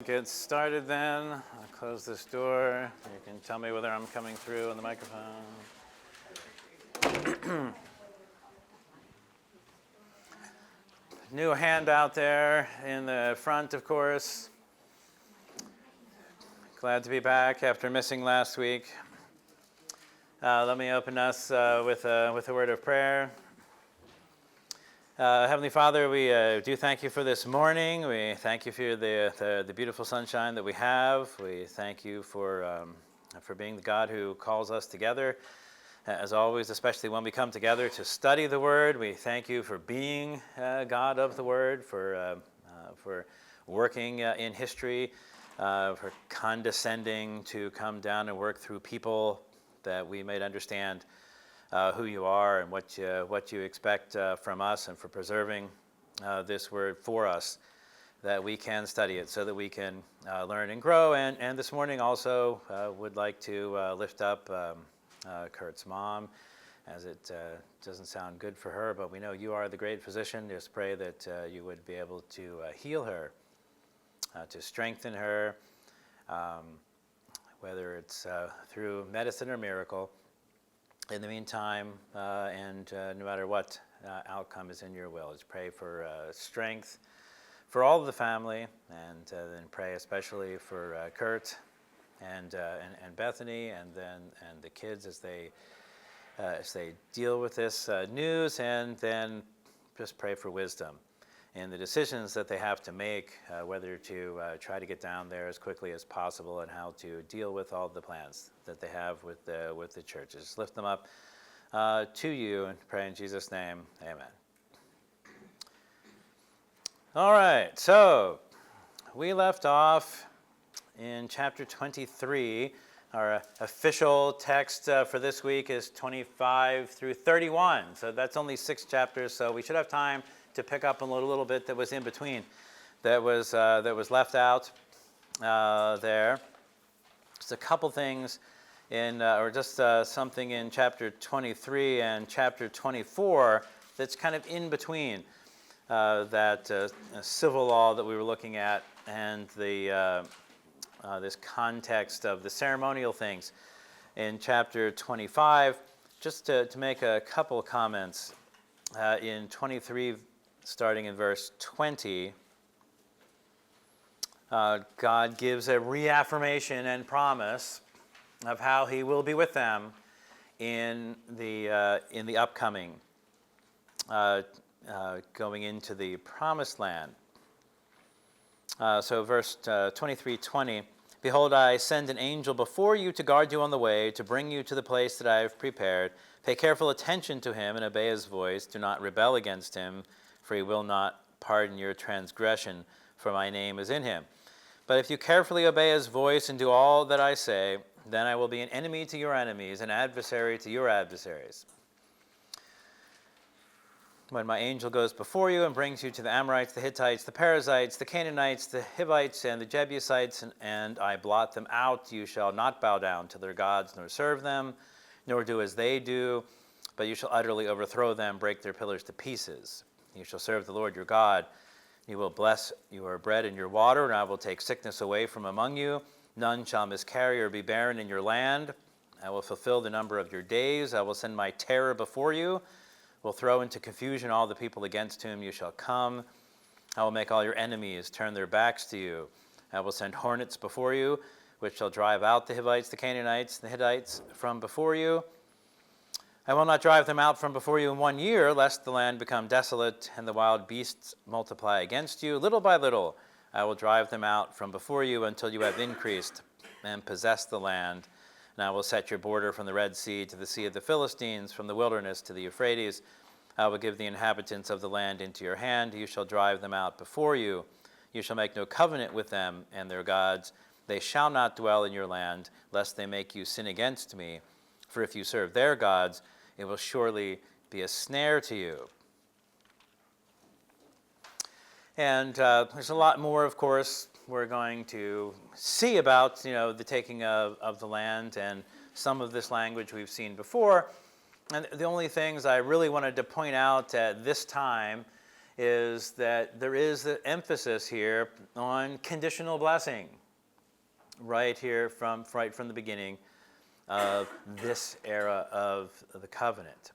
Get started then. I'll close this door. You can tell me whether I'm coming through on the microphone. New handout there in the front, of course. Glad to be back after missing last week. Let me open us with a word of prayer. Heavenly Father, we do thank you for this morning. We thank you for the beautiful sunshine that we have. We thank you for being the God who calls us together. As always, especially when we come together to study the Word, we thank you for being God of the Word, for working in history, for condescending to come down and work through people that we might understand who you are and what you expect from us, and for preserving this Word for us, that we can study it so that we can learn and grow. And this morning also would like to lift up Kurt's mom, as it doesn't sound good for her, but we know you are the great physician. Just pray that you would be able to heal her, to strengthen her, whether it's through medicine or miracle. In the meantime, and no matter what outcome is in your will, just pray for strength for all of the family, and then pray especially for Kurt and Bethany, and the kids as they deal with this news, and then just pray for wisdom in the decisions that they have to make, whether to try to get down there as quickly as possible, and how to deal with all the plans that they have with the churches. Lift them up to you and pray in Jesus' name. Amen. All right, so we left off in chapter 23. Our official text for this week is 25 through 31. So that's only 6 chapters, so we should have time to pick up a little bit that was in between, that was left out there. Just a couple things something in chapter 23 and chapter 24 that's kind of in between that civil law that we were looking at, and the this context of the ceremonial things in chapter 25. Just to make a couple comments in 23. Starting in verse 20, God gives a reaffirmation and promise of how He will be with them in the upcoming, going into the promised land. So verse 23:20, "Behold, I send an angel before you to guard you on the way, to bring you to the place that I have prepared. Pay careful attention to him and obey his voice. Do not rebel against him, for he will not pardon your transgression, for my name is in him. But if you carefully obey his voice and do all that I say, then I will be an enemy to your enemies, an adversary to your adversaries. When my angel goes before you and brings you to the Amorites, the Hittites, the Perizzites, the Canaanites, the Hivites, and the Jebusites, and I blot them out, you shall not bow down to their gods, nor serve them, nor do as they do, but you shall utterly overthrow them, break their pillars to pieces. You shall serve the Lord your God. You will bless your bread and your water, and I will take sickness away from among you. None shall miscarry or be barren in your land. I will fulfill the number of your days. I will send my terror before you. Will throw into confusion all the people against whom you shall come. I will make all your enemies turn their backs to you. I will send hornets before you, which shall drive out the Hivites, the Canaanites, the Hittites from before you. I will not drive them out from before you in 1 year, lest the land become desolate and the wild beasts multiply against you. Little by little I will drive them out from before you until you have increased and possessed the land. And I will set your border from the Red Sea to the Sea of the Philistines, from the wilderness to the Euphrates. I will give the inhabitants of the land into your hand. You shall drive them out before you. You shall make no covenant with them and their gods. They shall not dwell in your land, lest they make you sin against me. For if you serve their gods, it will surely be a snare to you." And there's a lot more, of course, we're going to see about, the taking of the land, and some of this language we've seen before. And the only things I really wanted to point out at this time is that there is the emphasis here on conditional blessing, right here right from the beginning of this era of the covenant.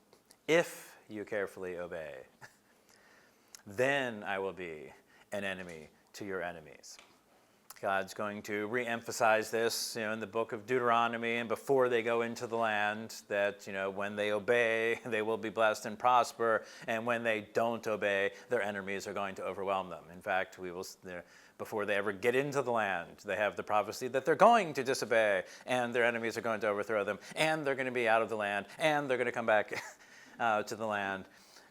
If you carefully obey, then I will be an enemy to your enemies. God's going to re-emphasize this, in the book of Deuteronomy and before they go into the land, that, when they obey, they will be blessed and prosper, and when they don't obey, their enemies are going to overwhelm them. In fact, before they ever get into the land, they have the prophecy that they're going to disobey, and their enemies are going to overthrow them, and they're going to be out of the land, and they're going to come back to the land,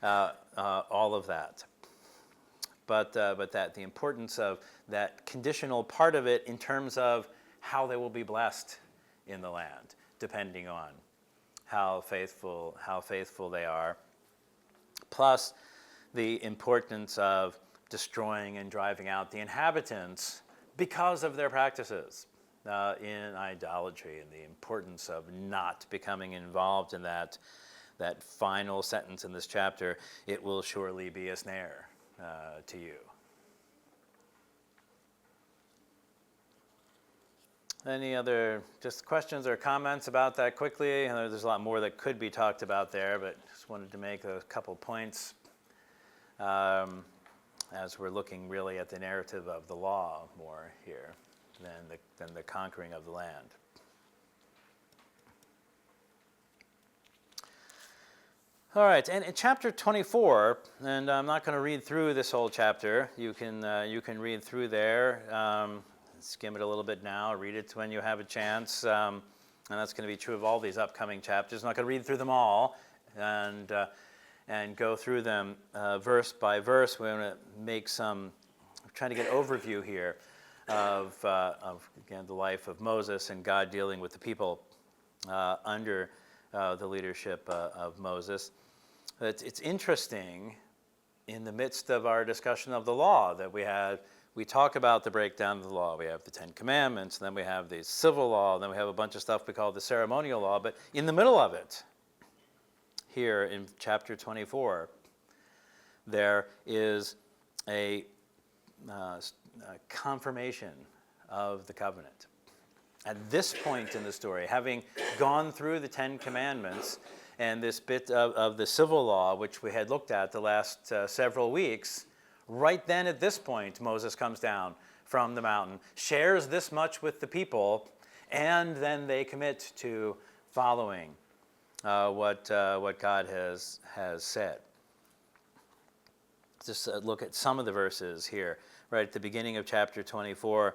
all of that. But that the importance of that conditional part of it in terms of how they will be blessed in the land, depending on how faithful they are, plus the importance of destroying and driving out the inhabitants because of their practices in idolatry, and the importance of not becoming involved in that final sentence in this chapter. It will surely be a snare to you. Any other just questions or comments about that quickly? I know there's a lot more that could be talked about there, but just wanted to make a couple points as we're looking really at the narrative of the law more here than the conquering of the land. All right, and in chapter 24, and I'm not going to read through this whole chapter. You can read through there, skim it a little bit now, read it when you have a chance, and that's going to be true of all these upcoming chapters. I'm not going to read through them all and go through them verse by verse. We're going to make I'm trying to get an overview here of again the life of Moses and God dealing with the people under the leadership of Moses. It's interesting in the midst of our discussion of the law that we talk about the breakdown of the law. We have the Ten Commandments, and then we have the civil law, and then we have a bunch of stuff we call the ceremonial law. But in the middle of it, here in chapter 24, there is a confirmation of the covenant. At this point in the story, having gone through the Ten Commandments and this bit of the civil law, which we had looked at the last several weeks, right then at this point, Moses comes down from the mountain, shares this much with the people, and then they commit to following what God has said. Just look at some of the verses here, right at the beginning of chapter 24.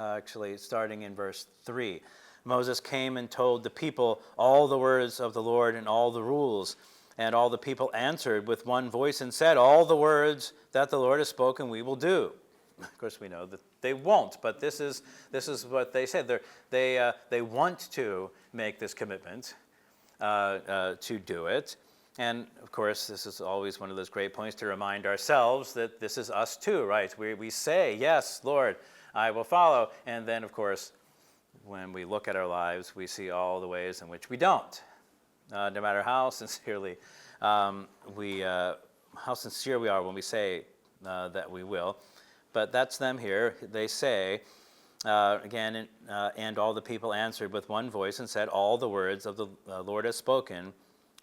Actually, starting in verse 3. Moses came and told the people all the words of the Lord and all the rules. And all the people answered with one voice and said, all the words that the Lord has spoken we will do. Of course, we know that they won't, but this is what they said. They want to make this commitment to do it. And, of course, this is always one of those great points to remind ourselves that this is us too, right? We say, yes, Lord, I will follow. And then, of course, when we look at our lives, we see all the ways in which we don't. No matter how sincerely how sincere we are when we say that we will. But that's them here. They say, again, and all the people answered with one voice and said, all the words of the Lord has spoken,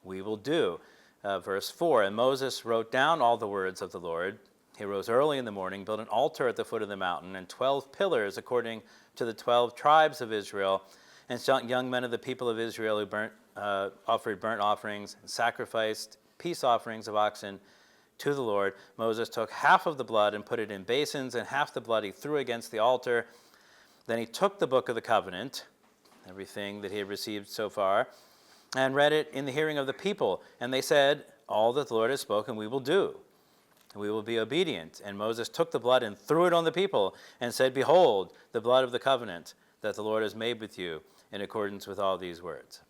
we will do. Verse 4, and Moses wrote down all the words of the Lord. He rose early in the morning, built an altar at the foot of the mountain, and 12 pillars according to the 12 tribes of Israel, and young men of the people of Israel who offered burnt offerings and sacrificed peace offerings of oxen to the Lord. Moses took half of the blood and put it in basins, and half the blood he threw against the altar. Then he took the book of the covenant, everything that he had received so far, and read it in the hearing of the people. And they said, all that the Lord has spoken we will do. We will be obedient. And Moses took the blood and threw it on the people and said, behold, the blood of the covenant that the Lord has made with you in accordance with all these words.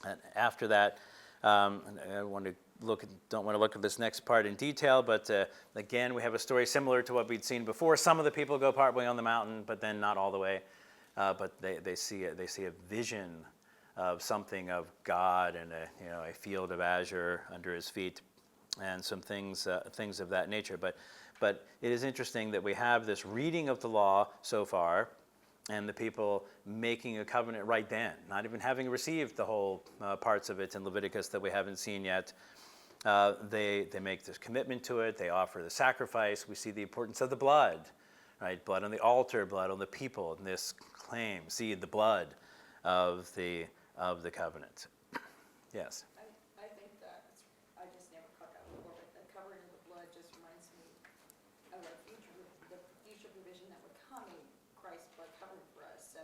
And after that, I don't want to look at this next part in detail, but again, we have a story similar to what we'd seen before. Some of the people go partway on the mountain, but then not all the way. But they see a vision something of God and a field of azure under his feet, and some things of that nature. But it is interesting that we have this reading of the law so far, and the people making a covenant right then, not even having received the whole parts of it in Leviticus that we haven't seen yet. They make this commitment to it. They offer the sacrifice. We see the importance of the blood, right? Blood on the altar, blood on the people. And this claim, see the blood of the covenant. Yes. I think that I just never caught that before, but the covering of the blood just reminds me of the future provision that would come in Christ's blood covering for us. So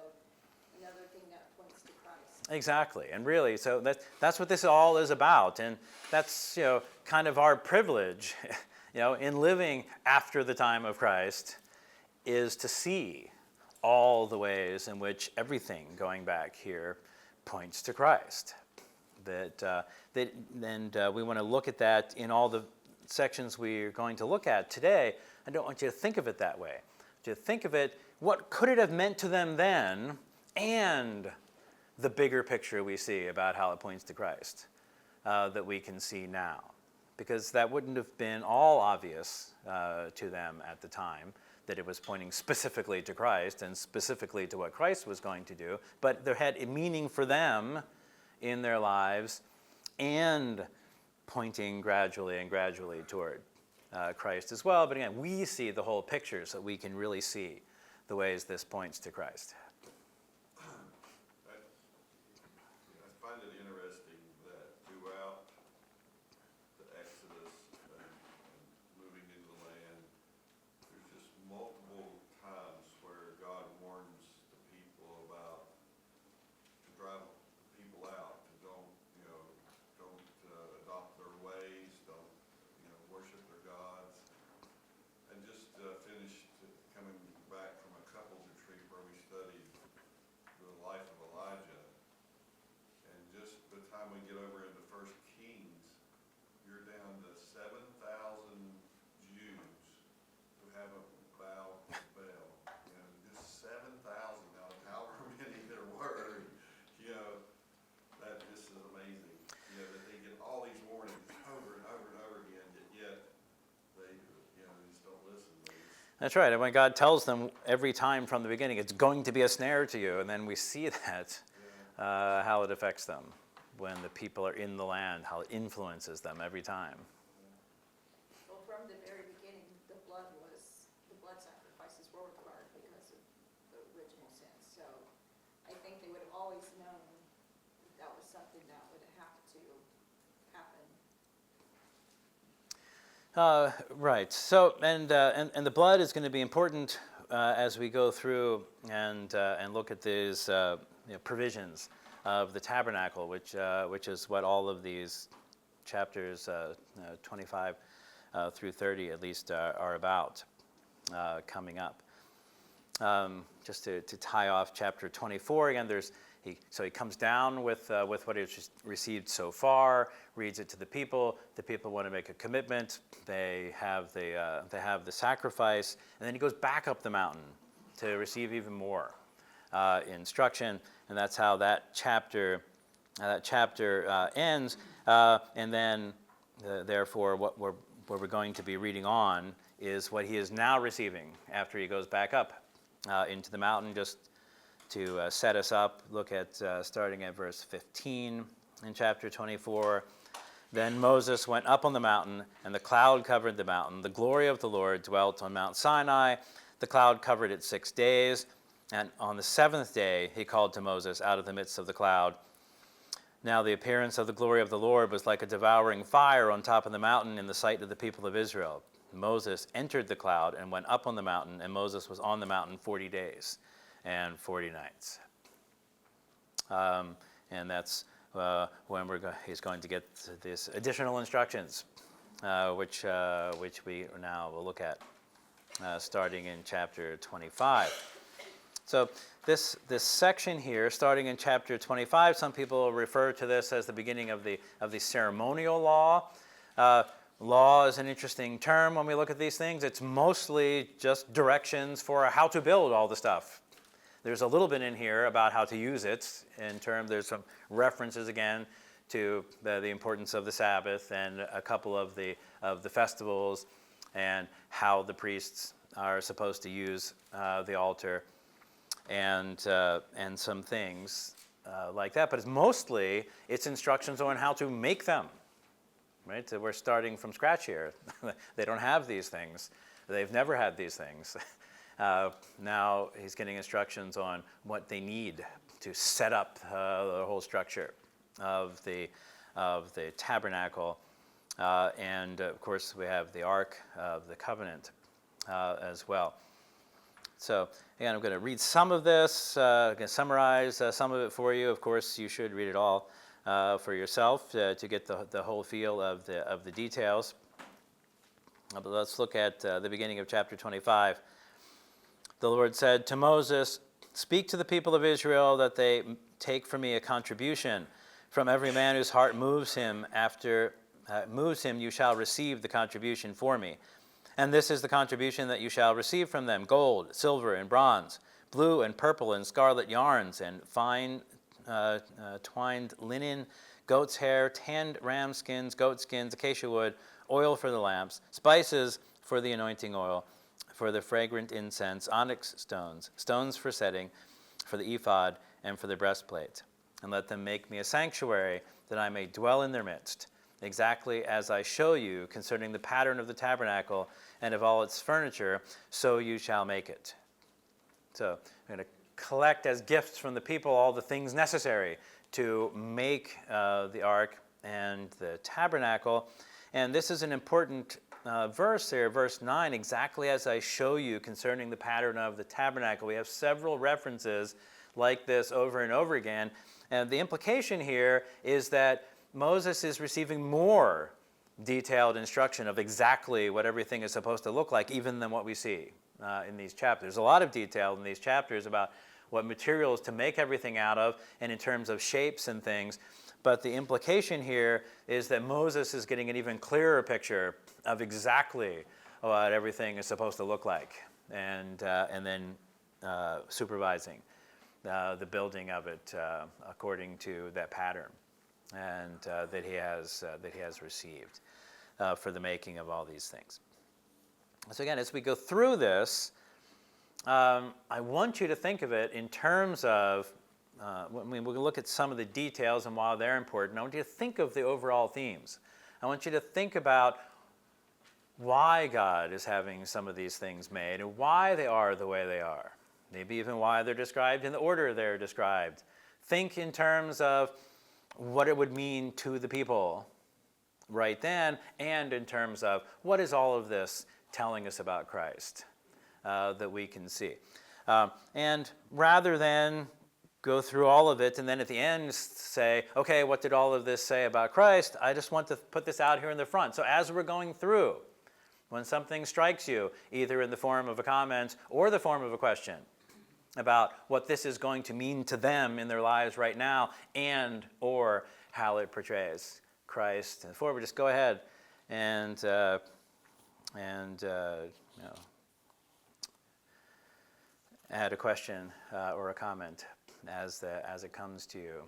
another thing that points to Christ. Exactly, and really, so that's what this all is about, and that's kind of our privilege, in living after the time of Christ, is to see all the ways in which everything going back here points to Christ. We want to look at that in all the sections we're going to look at today. I don't want you to think of it that way. I want you to think of it, what could it have meant to them then, and the bigger picture we see about how it points to Christ that we can see now. Because that wouldn't have been all obvious to them at the time, that it was pointing specifically to Christ and specifically to what Christ was going to do, but there had a meaning for them in their lives and pointing gradually toward Christ as well. But again, we see the whole picture so we can really see the ways this points to Christ. I find it interesting that throughout the Exodus and moving into the land, there's just multiple times where God warns the people about to drive people out, to don't adopt their ways, don't worship their gods. And just finished coming back from a couples retreat where we studied the life of Elijah. And just by the time we get over into 1 Kings, you're down to 7,000 Jews who haven't bowed to Baal. Just 7,000 out of however many there were. That just is amazing. That they get all these warnings over and over and over again, yet they just don't listen. That's right. And when God tells them every time from the beginning, it's going to be a snare to you, and then we see that, how it affects them when the people are in the land, how it influences them every time. Well, from the very beginning, the blood sacrifices were required because of the original sin. So I think they would have always known that was something that would have to happen. Right. So, and the blood is going to be important as we go through and look at these provisions of the tabernacle, which is what all of these chapters 25 through 30 at least are about coming up. Just to tie off chapter 24 again, he comes down with what he's received so far, reads it to the people. The people want to make a commitment. They have the sacrifice, and then he goes back up the mountain to receive even more instruction, and that's how that chapter ends. And then, therefore, what we're going to be reading on is what he is now receiving after he goes back up into the mountain. Just to set us up, look at starting at verse 15 in chapter 24. Then Moses went up on the mountain, and the cloud covered the mountain. The glory of the Lord dwelt on Mount Sinai. The cloud covered it 6 days. And on the 7th day he called to Moses out of the midst of the cloud. Now the appearance of the glory of the Lord was like a devouring fire on top of the mountain in the sight of the people of Israel. Moses entered the cloud and went up on the mountain, and Moses was on the mountain 40 days and 40 nights. And that's when he's going to get these additional instructions, which we now will look at, starting in chapter 25. So this section here, starting in chapter 25, some people refer to this as the beginning of the ceremonial law. Law is an interesting term when we look at these things. It's mostly just directions for how to build all the stuff There's a little bit in here about how to use it. There's some references again to the importance of the Sabbath and a couple of the festivals and how the priests are supposed to use the altar and some things like that. But it's instructions on how to make them. Right? So we're starting from scratch here. They don't have these things. They've never had these things. Now he's getting instructions on what they need to set up the whole structure of the tabernacle. And of course we have the Ark of the Covenant as well. So again, I'm going to read some of this. I'm going to summarize some of it for you. Of course, you should read it all for yourself to get the whole feel of the details. But let's look at the beginning of chapter 25. The Lord said to Moses, "Speak to the people of Israel that they take from me a contribution. From every man whose heart moves him, you shall receive the contribution for me. And this is the contribution that you shall receive from them: gold, silver, and bronze, blue and purple and scarlet yarns, and fine twined linen, goat's hair, tanned ram skins, goat skins, acacia wood, oil for the lamps, spices for the anointing oil, for the fragrant incense, onyx stones, stones for setting, for the ephod, and for the breastplate. And let them make me a sanctuary, that I may dwell in their midst, exactly as I show you concerning the pattern of the tabernacle and of all its furniture, so you shall make it." So I'm going to collect as gifts from the people all the things necessary to make the ark and the tabernacle. And this is an important verse there, verse 9, exactly as I show you concerning the pattern of the tabernacle. We have several references like this over and over again. And the implication here is that Moses is receiving more detailed instruction of exactly what everything is supposed to look like, even than what we see in these chapters. There's a lot of detail in these chapters about what materials to make everything out of and in terms of shapes and things. But the implication here is that Moses is getting an even clearer picture of exactly what everything is supposed to look like, and then supervising the building of it according to that pattern and that he has received for the making of all these things. So again, as we go through this, I want you to think of it in terms of, we'll look at some of the details and why they're important. I want you to think of the overall themes. I want you to think about why God is having some of these things made and why they are the way they are. Maybe even why they're described in the order they're described. Think in terms of what it would mean to the people right then, and in terms of what is all of this telling us about Christ that we can see. And rather than go through all of it and then at the end say, okay, what did all of this say about Christ? I just want to put this out here in the front. So as we're going through, when something strikes you, either in the form of a comment or the form of a question about what this is going to mean to them in their lives right now, and or how it portrays Christ, and forward, just go ahead and add a question or a comment as it comes to you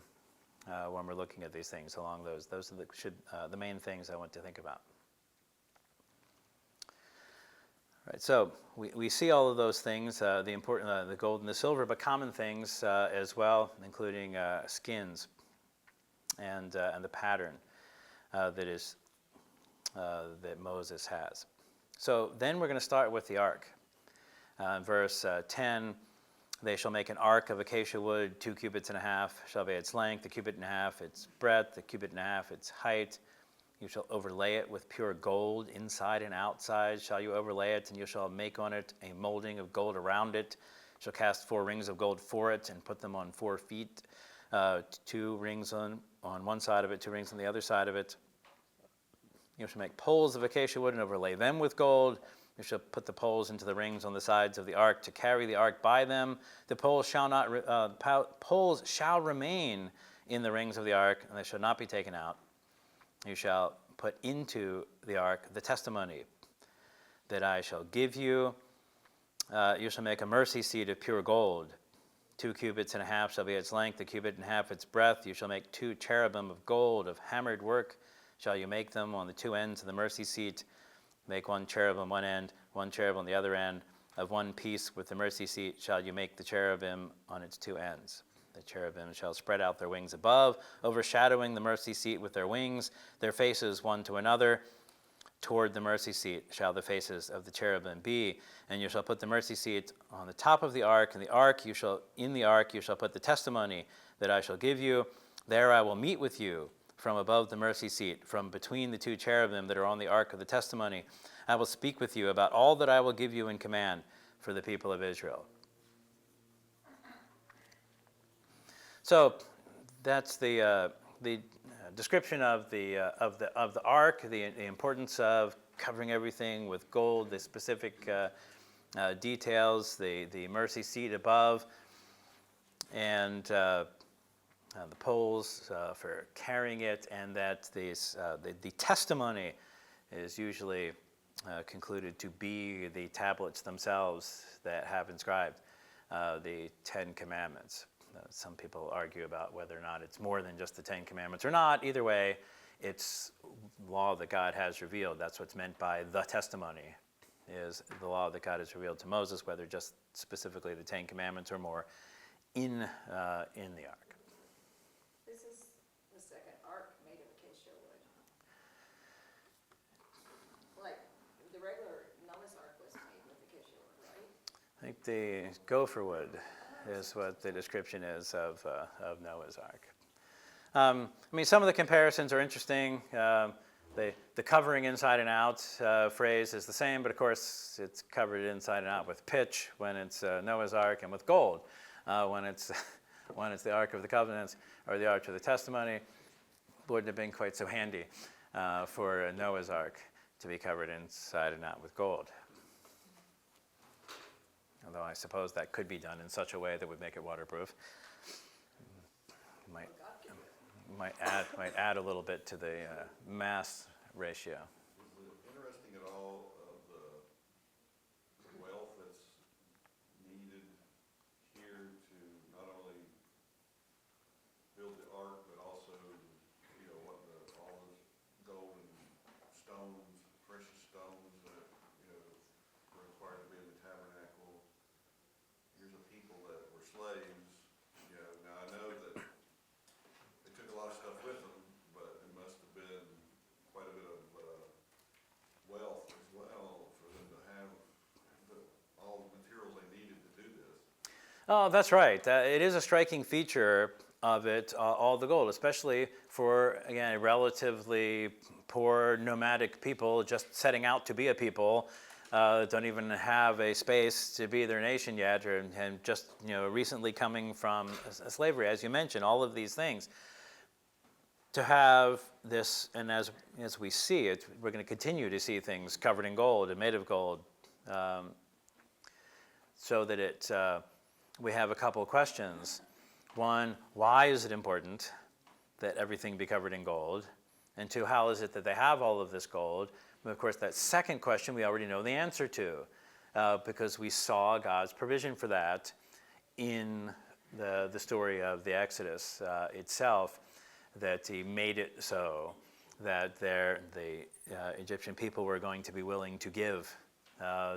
when we're looking at these things along those are the main things I want to think about. Right, so we see all of those things, the important, the gold and the silver, but common things as well, including skins and the pattern that Moses has. So then we're going to start with the ark. Verse 10, they shall make an ark of acacia wood, 2 cubits and a half shall be its length, 1 cubit and a half its breadth, 1 cubit and a half its height. You shall overlay it with pure gold, inside and outside shall you overlay it, and you shall make on it a molding of gold around it. You shall cast 4 rings of gold for it, and put them on 4 feet, 2 rings on one side of it, 2 rings on the other side of it. You shall make poles of acacia wood and overlay them with gold. You shall put the poles into the rings on the sides of the ark to carry the ark by them. The poles shall remain in the rings of the ark, and they shall not be taken out. You shall put into the ark the testimony that I shall give you. You shall make a mercy seat of pure gold. 2.5 cubits shall be its length, 1.5 cubits its breadth. You shall make 2 cherubim of gold, of hammered work shall you make them on the 2 ends of the mercy seat. Make 1 cherubim one end, 1 cherub on the other end. Of 1 piece with the mercy seat shall you make the cherubim on its 2 ends. The cherubim shall spread out their wings above, overshadowing the mercy seat with their wings, their faces one to another. Toward the mercy seat shall the faces of the cherubim be. And you shall put the mercy seat on the top of the ark. In the ark you shall put the testimony that I shall give you. There I will meet with you from above the mercy seat, from between the 2 cherubim that are on the ark of the testimony. I will speak with you about all that I will give you in command for the people of Israel. So that's the description of the ark, the importance of covering everything with gold, the specific details, the mercy seat above, and the poles for carrying it, and that the testimony is usually concluded to be the tablets themselves that have inscribed the 10 Commandments. Some people argue about whether or not it's more than just the 10 Commandments or not. Either way, it's law that God has revealed. That's what's meant by the testimony, is the law that God has revealed to Moses, whether just specifically the 10 Commandments or more in the ark. This is the second ark made of acacia wood. Like, the regular Noah's Ark was made with acacia wood, right? I think the gopher wood is what the description is of Noah's Ark. I mean, some of the comparisons are interesting. The covering inside and out phrase is the same, but of course it's covered inside and out with pitch when it's Noah's Ark, and with gold when it's the Ark of the Covenants or the Ark of the Testimony. Wouldn't have been quite so handy for Noah's Ark to be covered inside and out with gold. Although I suppose that could be done in such a way that would make it waterproof. Might add a little bit to the mass ratio. Is it interesting at all of the wealth that's needed here to not only build the ark, but also, what all the gold and stones, precious stones that, were required to be in the tabernacle. Here's a people that were slaves, now I know that they took a lot of stuff with them, but it must have been quite a bit of wealth as well for them to have all the materials they needed to do this. Oh, that's right. It is a striking feature of it, all the gold, especially for, again, a relatively poor nomadic people just setting out to be a people. Don't even have a space to be their nation yet, and just recently coming from slavery, as you mentioned, all of these things. To have this, and as we see it, we're going to continue to see things covered in gold and made of gold, so that we have a couple of questions. One, why is it important that everything be covered in gold? And 2, how is it that they have all of this gold? But of course, that second question we already know the answer to, because we saw God's provision for that in the story of the Exodus itself, that He made it so that the Egyptian people were going to be willing to give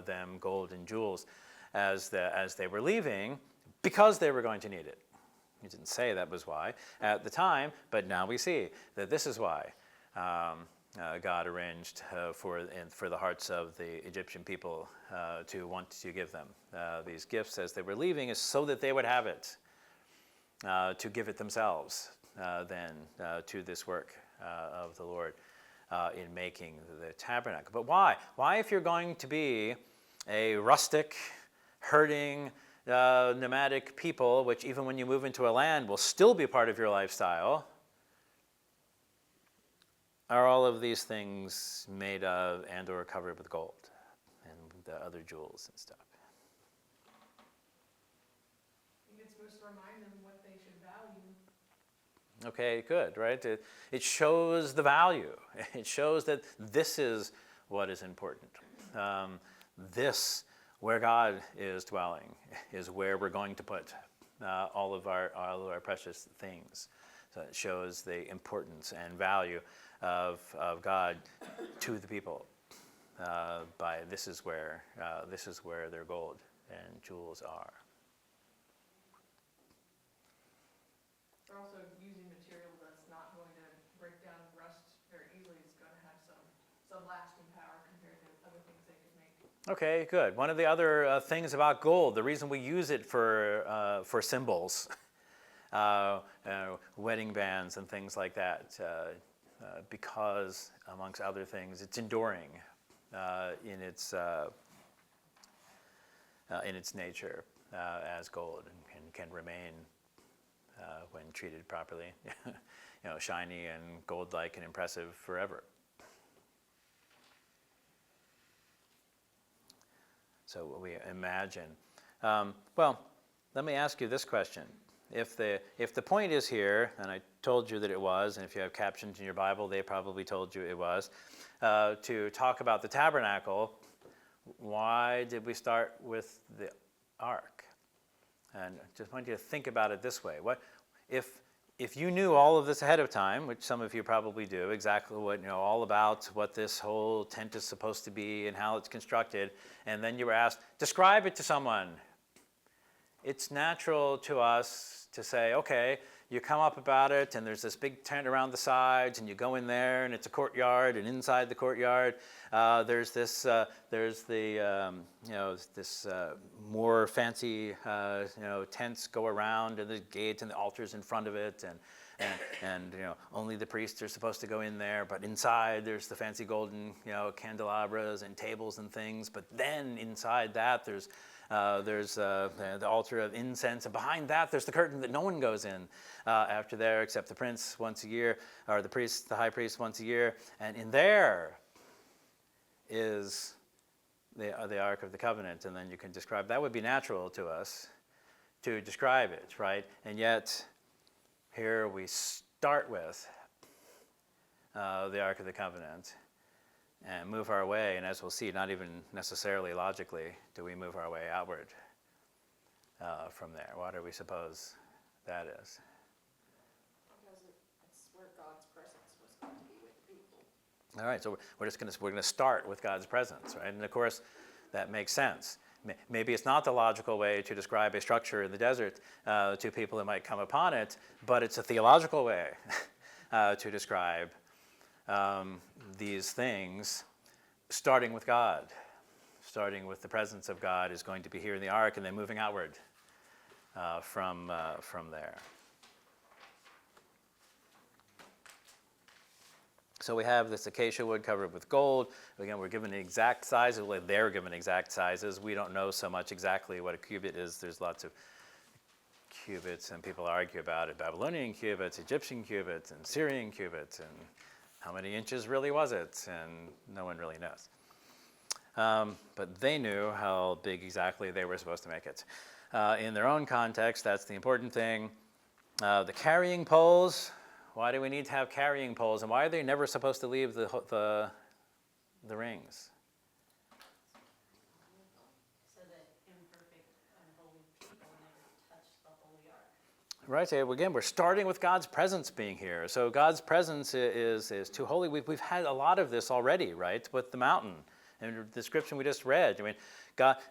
them gold and jewels as they were leaving, because they were going to need it. He didn't say that was why at the time, but now we see that this is why God arranged for the hearts of the Egyptian people to want to give them these gifts as they were leaving, is so that they would have it, to give it themselves then to this work of the Lord in making the tabernacle. But why? Why, if you're going to be a rustic, herding, nomadic people, which even when you move into a land will still be part of your lifestyle, are all of these things made of and or covered with gold and the other jewels and stuff? I think it's supposed to remind them what they should value. Okay, good, right? It shows the value. It shows that this is what is important. This, where God is dwelling, is where we're going to put all of our precious things. So it shows the importance and value of God to the people. By this is where their gold and jewels are. They're also using material that's not going to break down and rust very easily. It's going to have some lasting power compared to other things they could make. Okay, good. One of the other things about gold, the reason we use it for symbols, wedding bands and things like that, because, amongst other things, it's enduring in its nature as gold, and can remain when treated properly, shiny and gold-like and impressive forever. So we imagine. Well, let me ask you this question. If the point is here, and I told you that it was, and if you have captions in your Bible, they probably told you it was, to talk about the tabernacle, why did we start with the ark? And I just want you to think about it this way. What if you knew all of this ahead of time, which some of you probably do, exactly what, all about what this whole tent is supposed to be and how it's constructed, and then you were asked, describe it to someone. It's natural to us to say, okay, you come up about it, and there's this big tent around the sides, and you go in there, and it's a courtyard, and inside the courtyard, there's this more fancy, tents go around, and the gate and the altars in front of it, and only the priests are supposed to go in there, but inside there's the fancy golden, candelabras and tables and things. But then inside that there's the altar of incense, and behind that there's the curtain that no one goes in after there except the prince once a year, or the high priest once a year, and in there is the Ark of the Covenant. And then you can describe, that would be natural to us to describe it, right? And yet here we start with the Ark of the Covenant and move our way, and as we'll see, not even necessarily logically do we move our way outward from there. What do we suppose that is? Because it's where God's presence was going to be with the people. All right, so we're gonna start with God's presence, right? And of course, that makes sense. Maybe it's not the logical way to describe a structure in the desert to people who might come upon it, but it's a theological way to describe these things, starting with God. Starting with the presence of God is going to be here in the ark, and then moving outward from there. So we have this acacia wood covered with gold. Again, we're given the exact sizes. Well, they're given exact sizes. We don't know so much exactly what a cubit is. There's lots of cubits, and people argue about it. Babylonian cubits, Egyptian cubits, and Syrian cubits, and how many inches really was it? And no one really knows. But they knew how big exactly they were supposed to make it. In their own context, that's the important thing. The carrying poles. Why do we need to have carrying poles, and why are they never supposed to leave the rings? So that imperfect, unholy people never touch the holy ark. Right. So again, we're starting with God's presence being here. So God's presence is too holy. We've had a lot of this already, right, with the mountain and the description we just read. I mean,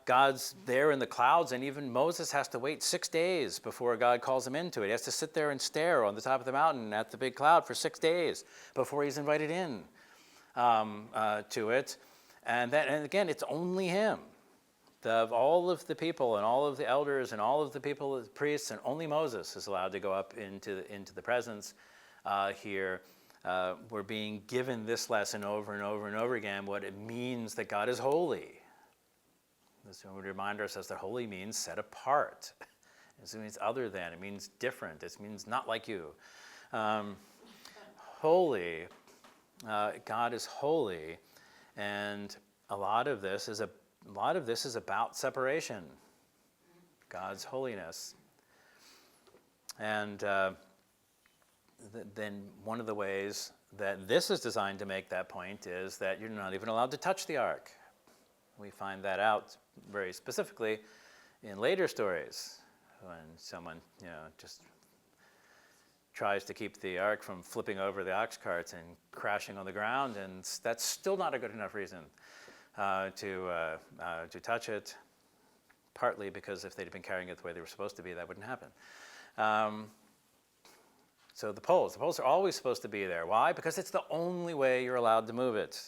God's there in the clouds, and even Moses has to wait 6 days before God calls him into it. He has to sit there and stare on the top of the mountain at the big cloud for 6 days before he's invited in to it. And again, it's only him. Of all of the people and all of the elders and all of the people, the priests, and only Moses is allowed to go up into the presence here. We're being given this lesson over and over and over again, what it means that God is holy. This would remind ourselves that holy means set apart. It means other than. It means different. It means not like you. Holy. God is holy, and a lot of this is about separation. God's holiness, and then one of the ways that this is designed to make that point is that you're not even allowed to touch the ark. We find that out very specifically in later stories when someone, just tries to keep the ark from flipping over the ox carts and crashing on the ground, and that's still not a good enough reason to touch it, partly because if they'd been carrying it the way they were supposed to be, that wouldn't happen. So the poles are always supposed to be there. Why? Because it's the only way you're allowed to move it.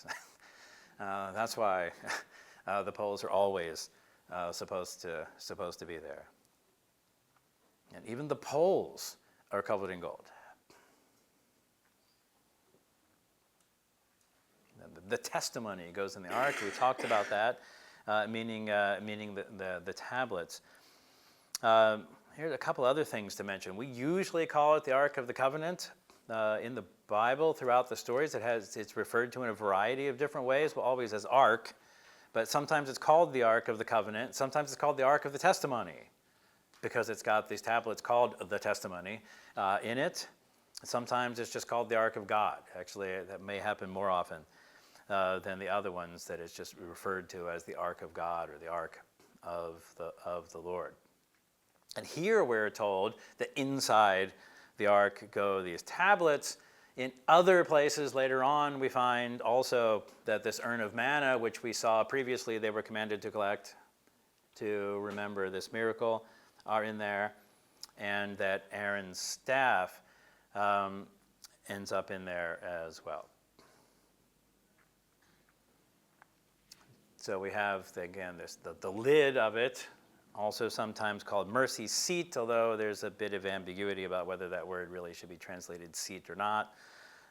That's why the poles are always supposed to be there. And even the poles are covered in gold. The testimony goes in the ark. We talked about that, meaning the tablets. Here's a couple other things to mention. We usually call it the Ark of the Covenant. In the Bible, throughout the stories, it's referred to in a variety of different ways, well, always as Ark, but sometimes it's called the Ark of the Covenant. Sometimes it's called the Ark of the Testimony, because it's got these tablets called the Testimony in it. Sometimes it's just called the Ark of God. Actually, that may happen more often than the other ones, that it's just referred to as the Ark of God or the Ark of the Lord. And here we're told that inside the ark go these tablets. In other places later on, we find also that this urn of manna, which we saw previously they were commanded to collect to remember this miracle, are in there, and that Aaron's staff ends up in there as well. So we have, again, the lid of it, also sometimes called mercy seat, although there's a bit of ambiguity about whether that word really should be translated seat or not.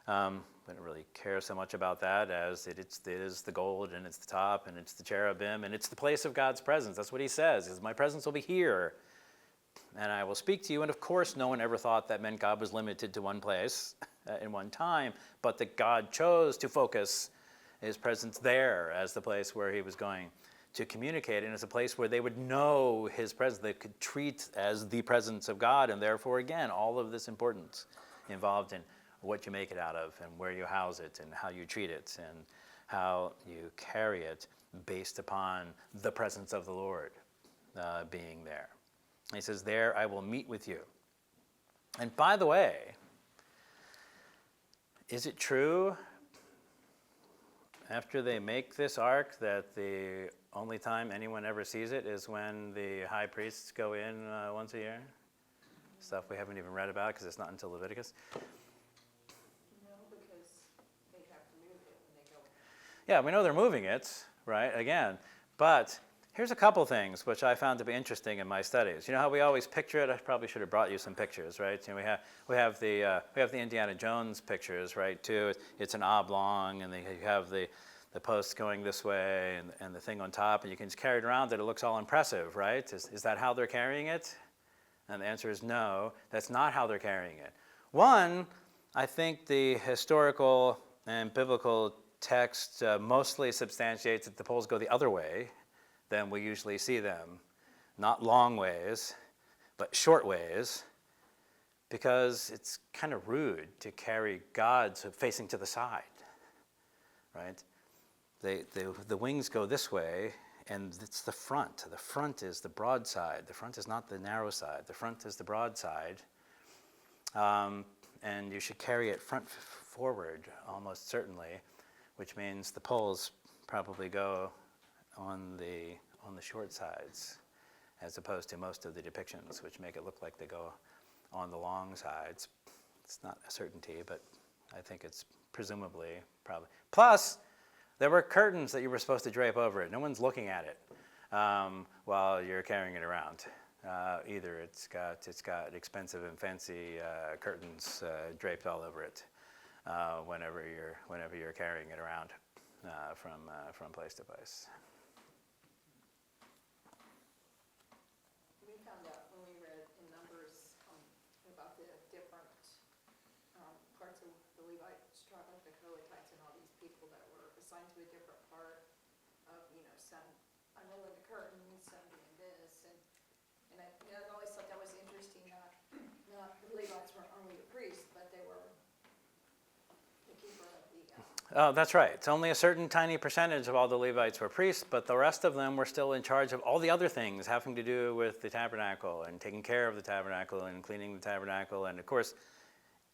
I don't really care so much about that, as it is the gold, and it's the top, and it's the cherubim, and it's the place of God's presence. That's what he says, is my presence will be here, and I will speak to you. And of course, no one ever thought that meant God was limited to one place in one time, but that God chose to focus his presence there as the place where he was going to communicate, and as a place where they would know his presence, they could treat as the presence of God, and therefore, again, all of this importance involved in what you make it out of, and where you house it, and how you treat it, and how you carry it based upon the presence of the Lord being there. And he says, there I will meet with you. And by the way, is it true after they make this ark that the only time anyone ever sees it is when the high priests go in once a year? Stuff we haven't even read about because it's not until Leviticus. No, because they have to move it when they go. Yeah, we know they're moving it, right, again. But here's a couple things which I found to be interesting in my studies. You know how we always picture it? I probably should have brought you some pictures, right? You know, we have the Indiana Jones pictures, right, too. It's an oblong, and you have the posts going this way, and the thing on top, and you can just carry it around, that it looks all impressive, right? Is that how they're carrying it? And the answer is no, that's not how they're carrying it. One, I think the historical and biblical text mostly substantiates that the poles go the other way than we usually see them. Not long ways, but short ways, because it's kind of rude to carry God facing to the side, right? The wings go this way, and it's the front. The front is the broad side. The front is not the narrow side. The front is the broad side. And you should carry it front forward, almost certainly, which means the poles probably go on the short sides, as opposed to most of the depictions, which make it look like they go on the long sides. It's not a certainty, but I think it's presumably probably. Plus, there were curtains that you were supposed to drape over it. No one's looking at it while you're carrying it around. Either it's got expensive and fancy curtains draped all over it whenever you're carrying it around from place to place. We found out when we read in Numbers about the different parts of the Levites tribe, like the Kohathites and all these people that were assigned to a different part of, some unrolling the curtain, some doing this, and I've always thought that was interesting. Not the Levites weren't only the priests, but they were the keeper of the Oh, that's right. It's only a certain tiny percentage of all the Levites were priests, but the rest of them were still in charge of all the other things having to do with the tabernacle and taking care of the tabernacle and cleaning the tabernacle. And of course,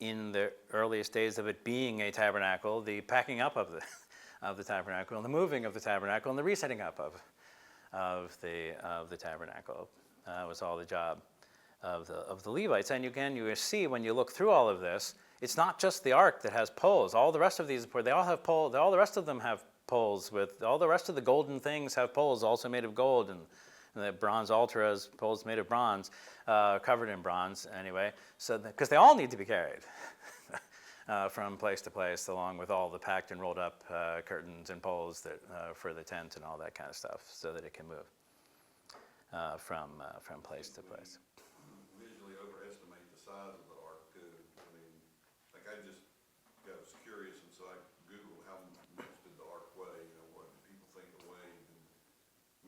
in the earliest days of it being a tabernacle, the packing up of the of the tabernacle and the moving of the tabernacle and the resetting up of the tabernacle was all the job of the Levites. And again, you see when you look through all of this, it's not just the ark that has poles. All the rest of these, they all have poles. All the rest of them have poles. With all the rest of the golden things have poles, also made of gold, and the bronze altar has poles made of bronze, covered in bronze anyway. So because they all need to be carried from place to place, along with all the packed and rolled up curtains and poles that for the tent and all that kind of stuff, so that it can move from place to place. Visually overestimate the size of the ark too. I mean, like I just was curious, and so I Googled how much did the ark weigh, you know, what people think it weighed, and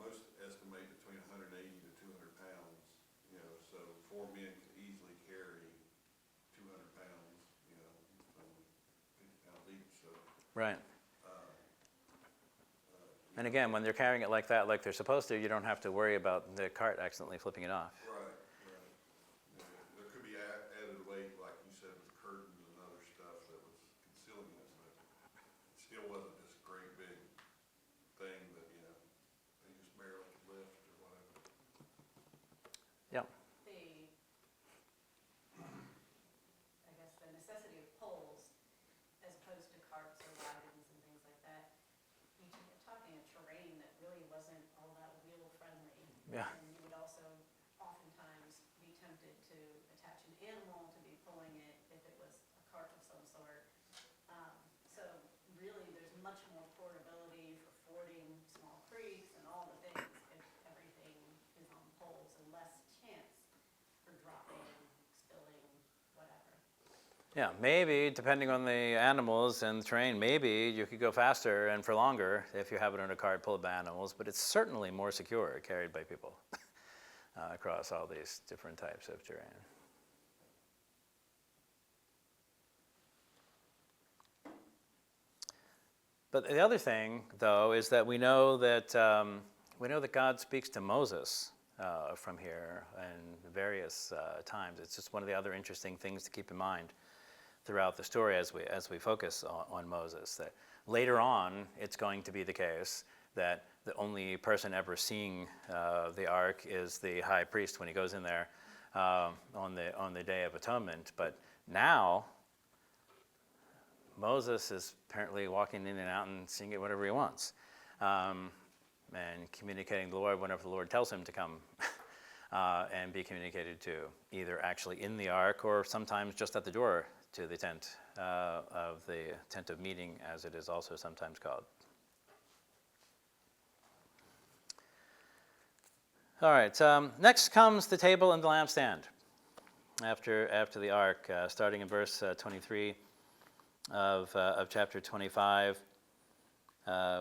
most estimate between 180 to 200 pounds, you know, so 4 men could easily carry 200 pounds, you know, 50 pounds each, so. Right. And again, when they're carrying it like that, like they're supposed to, you don't have to worry about the cart accidentally flipping it off. Right, right. Yeah, there could be added weight, like you said, with curtains and other stuff that was concealing it, but it still wasn't this great big thing that, you know, they just barely could lift or whatever. Yep. I guess the necessity of poles as opposed to carts or wagons and things like that, you're talking a terrain that really wasn't all that wheel friendly. Yeah. And you would also oftentimes be tempted to attach an animal to be pulling it if it was a cart of some sort. So really, there's much more portability for fording small creeks and all the things if everything is on poles and less chance for dropping, spilling, whatever. Yeah, maybe, depending on the animals and the terrain, maybe you could go faster and for longer if you have it in a cart pulled by animals, but it's certainly more secure carried by people across all these different types of terrain. But the other thing, though, is that we know that God speaks to Moses from here in various times. It's just one of the other interesting things to keep in mind throughout the story as we focus on Moses. That later on, it's going to be the case that the only person ever seeing the ark is the high priest when he goes in there on the Day of Atonement. But now, Moses is apparently walking in and out and seeing it whatever he wants, and communicating to the Lord whenever the Lord tells him to come and be communicated to, either actually in the ark or sometimes just at the door to the tent of meeting, as it is also sometimes called. All right. Next comes the table and the lampstand. After the ark, starting in verse 23 of chapter 25,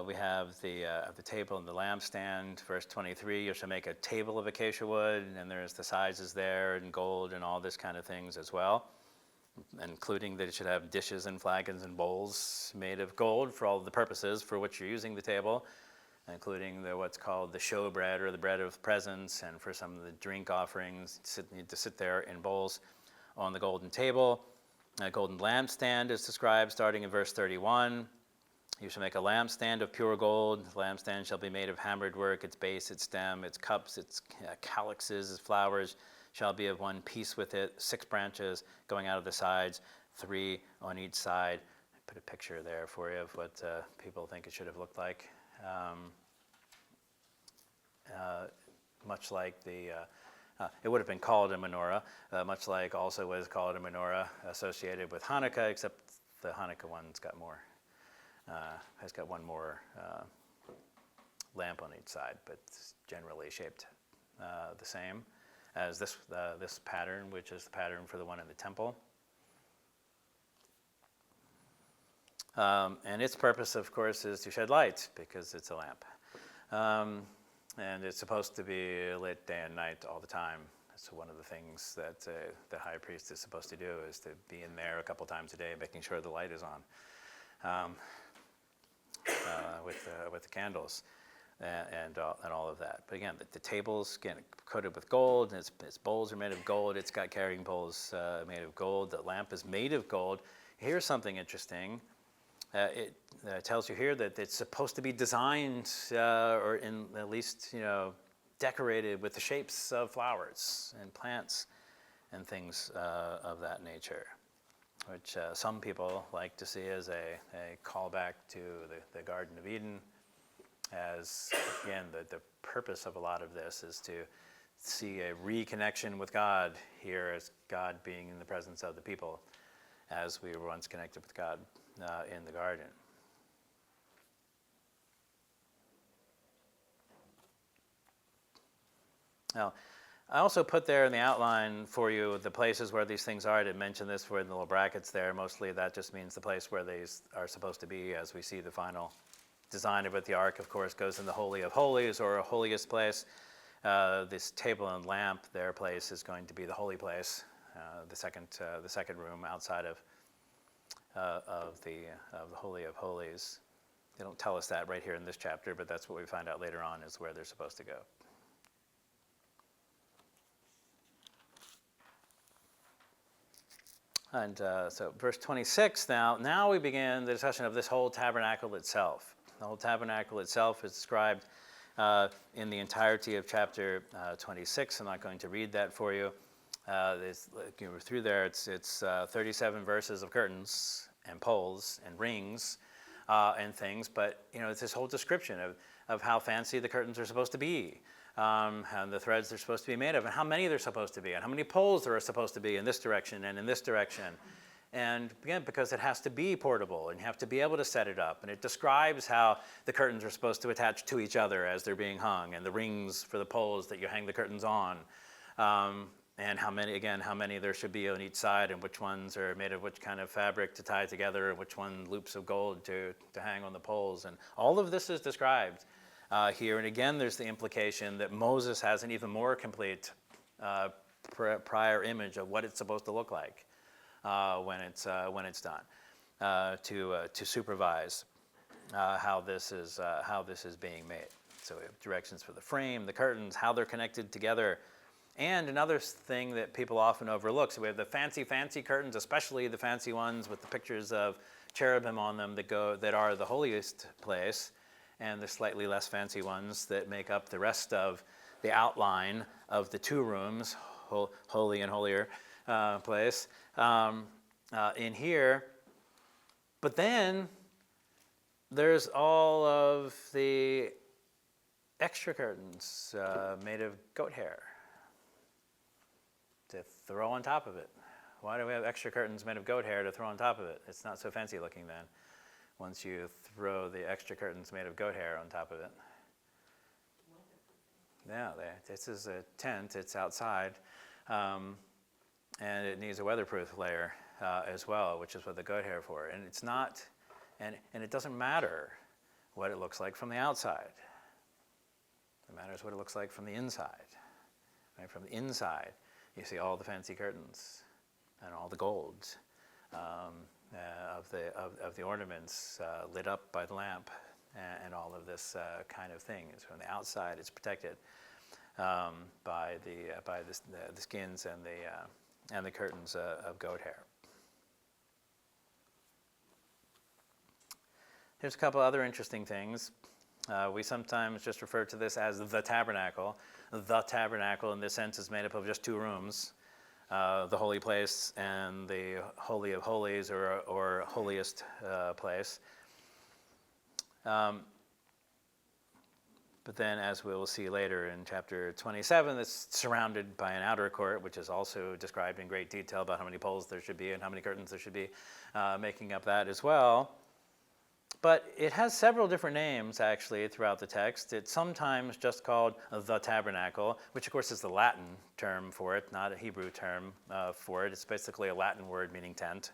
we have the table and the lampstand. Verse 23, you shall make a table of acacia wood, and there's the sizes there, and gold, and all this kind of things as well, including that it should have dishes and flagons and bowls made of gold for all the purposes for which you're using the table, including what's called the showbread or the bread of presence, and for some of the drink offerings, need to sit there in bowls on the golden table. A golden lampstand is described starting in verse 31. You shall make a lampstand of pure gold. The lampstand shall be made of hammered work. Its base, its stem, its cups, its calyxes, its flowers shall be of one piece with it. 6 branches going out of the sides, 3 on each side. I put a picture there for you of what people think it should have looked like. Much like it would have been called a menorah, much like also was called a menorah associated with Hanukkah, except the Hanukkah one's got more, has got one more lamp on each side, but it's generally shaped the same as this pattern, which is the pattern for the one in the temple. And its purpose, of course, is to shed light, because it's a lamp. And it's supposed to be lit day and night all the time. So one of the things that the high priest is supposed to do is to be in there a couple times a day, making sure the light is on. with the candles and all of that. But again, the table's again coated with gold, and its bowls are made of gold. It's got carrying bowls made of gold. The lamp is made of gold. Here's something interesting. It tells you here that it's supposed to be designed, or in at least decorated with the shapes of flowers and plants and things of that nature, which some people like to see as a callback to the Garden of Eden, as, again, the purpose of a lot of this is to see a reconnection with God here, as God being in the presence of the people, as we were once connected with God in the garden. Now, I also put there in the outline for you the places where these things are. I didn't mention this for the little brackets there. Mostly that just means the place where these are supposed to be, as we see the final design of it. The ark, of course, goes in the Holy of Holies, or a holiest place. This table and lamp, their place is going to be the holy place, the second room outside of the Holy of Holies. They don't tell us that right here in this chapter, but that's what we find out later on is where they're supposed to go. And so verse 26 now we begin the discussion of this whole tabernacle itself. The whole tabernacle itself is described in the entirety of chapter 26. I'm not going to read that for you. Through there, it's 37 verses of curtains and poles and rings and things, but it's this whole description of how fancy the curtains are supposed to be, and the threads they're supposed to be made of, and how many they're supposed to be, and how many poles there are supposed to be in this direction and in this direction. And again, because it has to be portable, and you have to be able to set it up, and it describes how the curtains are supposed to attach to each other as they're being hung, and the rings for the poles that you hang the curtains on, and how many there should be on each side, and which ones are made of which kind of fabric to tie together, and which one loops of gold to hang on the poles. And all of this is described here. And again, there's the implication that Moses has an even more complete prior image of what it's supposed to look like when it's done, to supervise how this is being made. So we have directions for the frame, the curtains, how they're connected together. And another thing that people often overlook, so we have the fancy curtains, especially the fancy ones with the pictures of cherubim on them that are the holiest place, and the slightly less fancy ones that make up the rest of the outline of the two rooms, holy and holier place, in here. But then there's all of the extra curtains made of goat hair to throw on top of it. Why do we have extra curtains made of goat hair to throw on top of it? It's not so fancy looking then, once you throw the extra curtains made of goat hair on top of it. Yeah, this is a tent, it's outside, and it needs a weatherproof layer as well, which is what the goat hair for. And it's not, and it doesn't matter what it looks like from the outside. It matters what it looks like from the inside. Right? From the inside, you see all the fancy curtains and all the gold of the ornaments lit up by the lamp, and all of this kind of thing. Is from the outside, it's protected by the skins and the curtains of goat hair. Here's a couple other interesting things. We sometimes just refer to this as the tabernacle. The tabernacle, in this sense, is made up of just two rooms, the holy place and the Holy of Holies, or holiest place. But then, as we will see later in chapter 27, it's surrounded by an outer court, which is also described in great detail about how many poles there should be and how many curtains there should be, making up that as well. But it has several different names, actually, throughout the text. It's sometimes just called the tabernacle, which, of course, is the Latin term for it, not a Hebrew term for it. It's basically a Latin word meaning tent.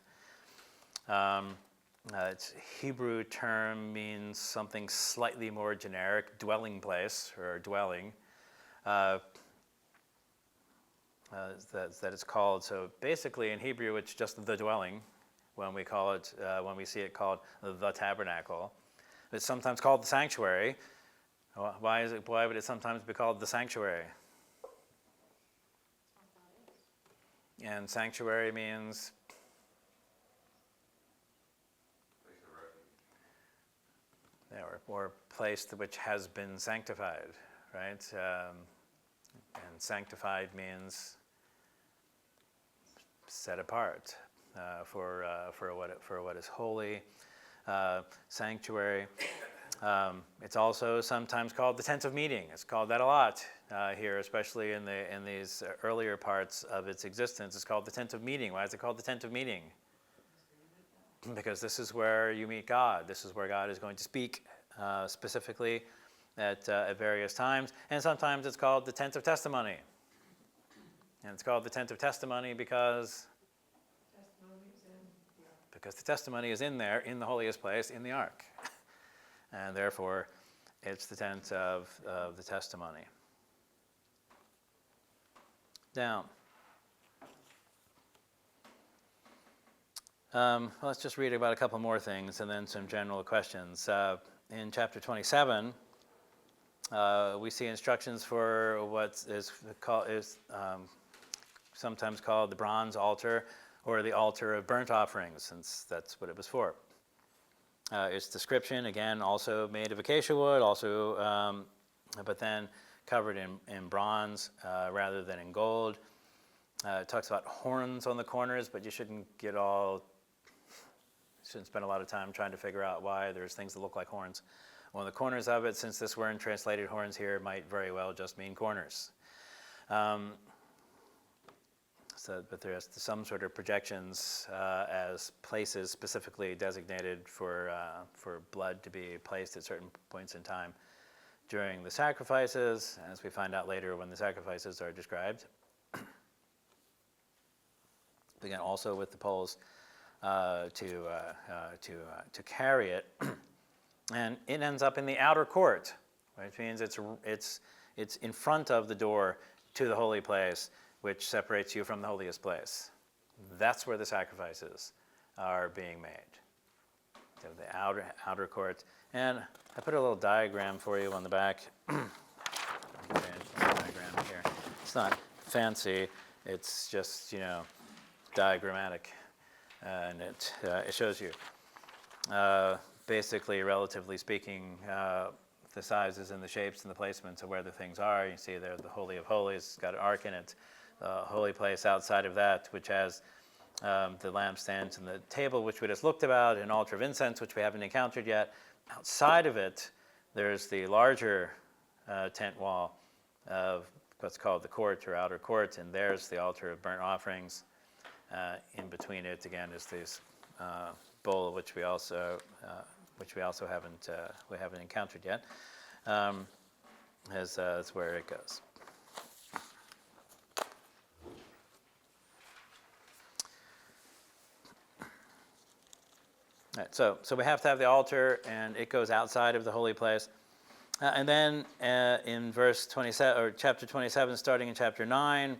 Its Hebrew term means something slightly more generic, dwelling place, or dwelling, that it's called. So basically, in Hebrew, it's just the dwelling. When we see it called the tabernacle. It's sometimes called the sanctuary. Why would it sometimes be called the sanctuary? And sanctuary means Place of refuge. yeah, or place which has been sanctified, right? And sanctified means set apart for what is holy. Sanctuary. It's also sometimes called the tent of meeting. It's called that a lot here, especially in these earlier parts of its existence. It's called the tent of meeting. Why is it called the tent of meeting? Because this is where you meet God. This is where God is going to speak specifically at various times. And sometimes it's called the tent of testimony. And it's called the tent of testimony because the testimony is in there, in the holiest place, in the ark. And therefore, it's the tent of the testimony. Now, let's just read about a couple more things and then some general questions. In chapter 27, we see instructions for what is sometimes called the bronze altar, or the altar of burnt offerings, since that's what it was for. Its description, again, also made of acacia wood, also, but then covered in bronze rather than in gold. It talks about horns on the corners, but you shouldn't spend a lot of time trying to figure out why there's things that look like horns on the corners of it, since this word translated horns here might very well just mean corners. But there's some sort of projections as places specifically designated for blood to be placed at certain points in time during the sacrifices, as we find out later when the sacrifices are described. Again, also with the poles to carry it, and it ends up in the outer court, which means it's in front of the door to the holy place, which separates you from the holiest place. That's where the sacrifices are being made. So the outer court. And I put a little diagram for you on the back. Diagram here. It's not fancy. It's just, diagrammatic. And it shows you, basically, relatively speaking, the sizes and the shapes and the placements of where the things are. You see there the Holy of Holies. It's got an ark in it. Holy place outside of that, which has the lampstands and the table, which we just looked about, an altar of incense, which we haven't encountered yet. Outside of it, there's the larger tent wall of what's called the court or outer court, and there's the altar of burnt offerings. In between it, again, is this bowl, which we also haven't encountered yet. That's where it goes. All right, so we have to have the altar, and it goes outside of the holy place. And then in verse 27, or chapter 27, starting in chapter 9,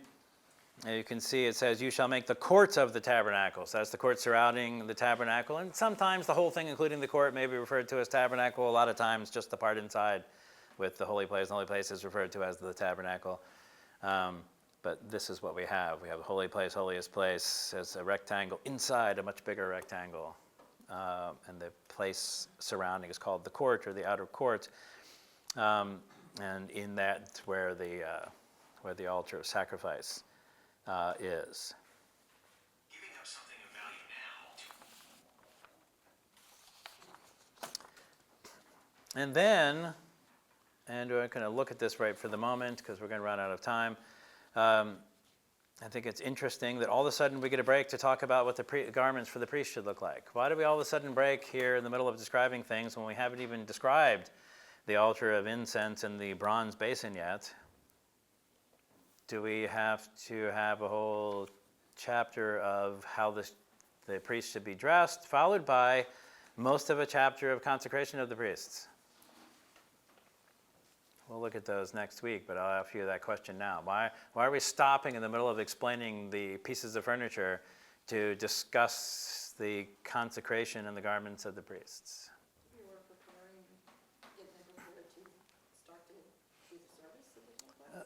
you can see it says, "You shall make the court of the tabernacle." So that's the court surrounding the tabernacle. And sometimes the whole thing, including the court, may be referred to as tabernacle. A lot of times just the part inside with the holy place. The holy place is referred to as the tabernacle. But this is what we have. We have the holy place, holiest place, as a rectangle inside a much bigger rectangle. And the place surrounding is called the court or the outer court. And in that where the altar of sacrifice is. Giving up something of value now. And then, and we're going to look at this right for the moment because we're going to run out of time. I think it's interesting that all of a sudden we get a break to talk about what the garments for the priest should look like. Why do we all of a sudden break here in the middle of describing things when we haven't even described the altar of incense and the bronze basin yet? Do we have to have a whole chapter of how the priest should be dressed, followed by most of a chapter of consecration of the priests? We'll look at those next week, but I'll ask you that question now. Why are we stopping in the middle of explaining the pieces of furniture to discuss the consecration and the garments of the priests? We were preparing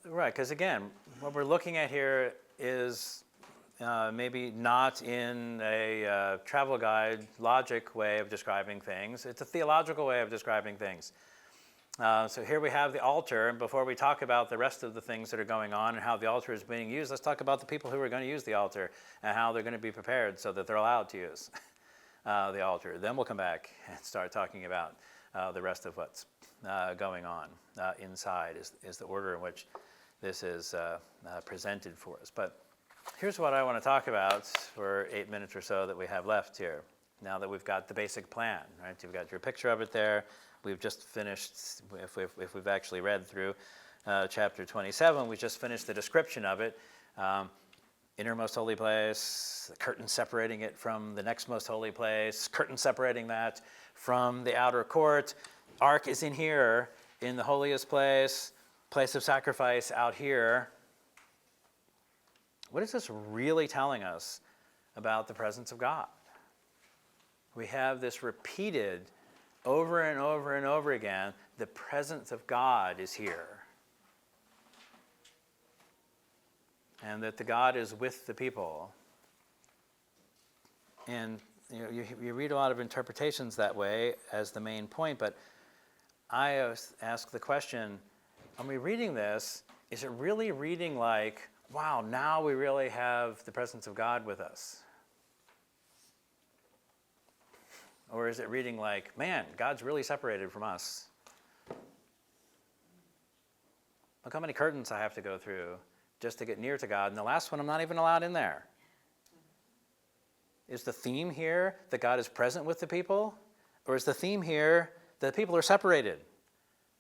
Right, because again, what we're looking at here is maybe not in a travel guide logic way of describing things. It's a theological way of describing things. So here we have the altar, and before we talk about the rest of the things that are going on and how the altar is being used, let's talk about the people who are going to use the altar and how they're going to be prepared so that they're allowed to use the altar. Then we'll come back and start talking about the rest of what's going on inside is the order in which this is presented for us. But here's what I want to talk about for 8 minutes or so that we have left here, now that we've got the basic plan, right? You've got your picture of it there. We've just finished, if we've actually read through chapter 27, we just finished the description of it. Innermost holy place, the curtain separating it from the next most holy place, curtain separating that from the outer court. Ark is in here, in the holiest place, place of sacrifice out here. What is this really telling us about the presence of God? We have this repeated over and over and over again. The presence of God is here. And that the God is with the people. And you read a lot of interpretations that way as the main point, but I ask the question, are we reading this? Is it really reading like, wow, now we really have the presence of God with us? Or is it reading like, man, God's really separated from us? Look how many curtains I have to go through just to get near to God, and the last one I'm not even allowed in there. Is the theme here that God is present with the people? Or is the theme here that people are separated